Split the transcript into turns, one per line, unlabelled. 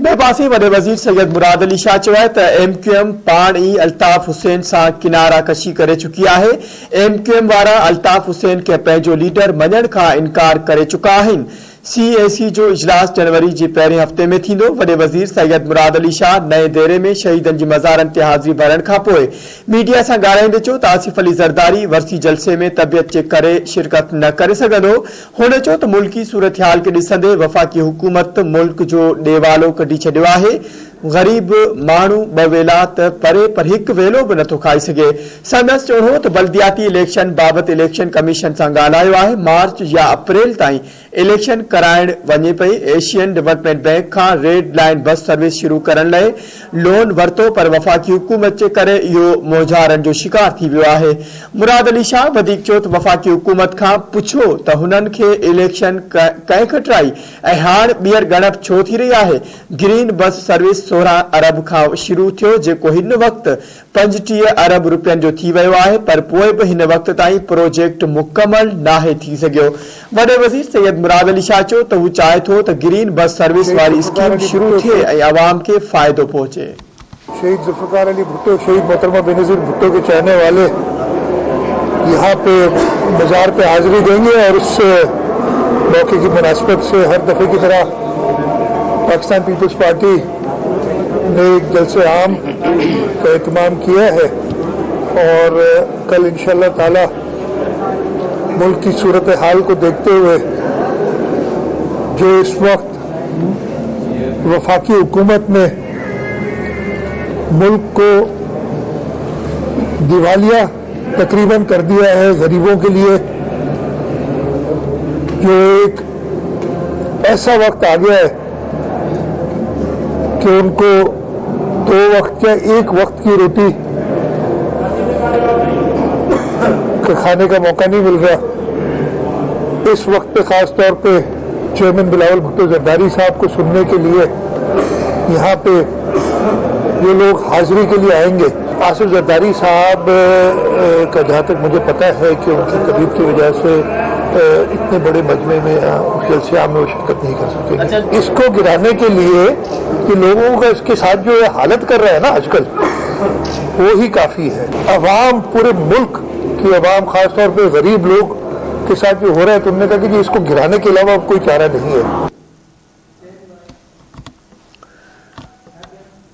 पासे वॾे वज़ीर सैयद मुराद अली शाह चयो आहे त MQM पाण ई अल्ताफ़ हुसैन सां किनारा कशी करे चुकी आहे। MQM वारा अल्ताफ़ हुसैन खे पंहिंजो लीडर मञण खां इनकार करे चुका आहिनि। CAC जो इजलास जनवरी जे पहिरें हफ़्ते में थींदो। वॾे वज़ीर सैयद मुराद अली शाह नए देरे में शहीदनि जी मज़ारनि ते हाज़िरी भरण खां पोइ मीडिया सां ॻाल्हाईंदे चयो त आसिफ अली ज़रदारी वरसी जलसे में तबियत जे करे शिरकत न करे सघंदो। हुन चयो त मुल्की सूरतहाल खे ॾिसंदे वफ़ाक़ी हुकूमत मुल्क जो ॾेवालो कढी छॾियो आहे। ग़रीब माण्हू ॿ वेला त परे पर हिकु वेलो बि नथो खाई सघे। संदसि चवणो हो त बल्दियाती इलेक्शन बाबति इलेक्शन कमीशन सां ॻाल्हायो आहे। मार्च या अप्रैल ताईं इलेक्शन कराइण वञे पई। एशियन डेवलपमेंट बैंक खां रेड लाइन बस सर्विस शुरू करण लाइ लोन वरितो, पर वफ़ाक़ी हुकूमत जे करे इहो मोझारनि जो शिकार थी वियो आहे। मुराद अली शाह वधीक चयो त वफ़ाक़ी हुकूमत खां पुछो त हुननि खे इलेक्शन कंहिं खटाई ऐं हाणे ॿीहर ॻणप छो थी रही आहे। ग्रीन बस सर्विस 16 अरब खां शुरू थियो, जेको हिन वक़्तु 35 अरब रुपयनि जो थी वियो आहे, पर पोइ बि हिन वक़्त ताईं प्रोजेक्ट मुकमल नाहे थी सघियो। वॾे वज़ीर सैयद मुराद अली शाह चयो त हू चाहे थो त ग्रीन बस सर्विस वारी स्कीम शुरू थिए ऐं आवाम खे फ़ाइदो पहुचे।
शहीद जुल्फ़िकार अली भुट्टो, शहीद मोहतरमा बेनज़ीर भुट्टो के चाहने वाले यहाँ पे मज़ार पे हाजिरी देंगे और उस मौके की मुनासिबत से हर दफ़े की तरह पाकिस्तान पीपल्स पार्टी ने एक जलसे आम का एहतमाम किया है और कल इंशाअल्लाह ताला मुल्क की सूरत हाल को देखते हुए जो इस वक्त वफाकी हुकूमत ने मुल्क को दिवालिया तकरीबन कर दिया है, गरीबों के लिए जो एक ऐसा वक्त आ गया है कि उनको 2 वक्त या 1 वक्त की रोटी खाने का मौका नहीं मिल रहा। इस वक्त पे खास तौर पे चेयरमैन बिलावल भुट्टो जरदारी साहब को सुनने के लिए यहाँ पे जो लोग हाजिरी के लिए आएंगे, आसिफ जरदारी साहब का जहाँ तक मुझे पता है कि उनकी तबीयत की वजह से इतने बड़े मजमे में जलसे आम में वो शिरकत नहीं कर सकेंगे। इसको गिराने के लिए कि लोगों का इसके साथ जो हालत कर रहा है ना आजकल, वो ही काफ़ी है। अवाम, पूरे मुल्क की अवाम, खासतौर पे गरीब लोग के साथ जो हो रहा है, तुमने कहा कि इसको गिराने के अलावा कोई चारा नहीं है।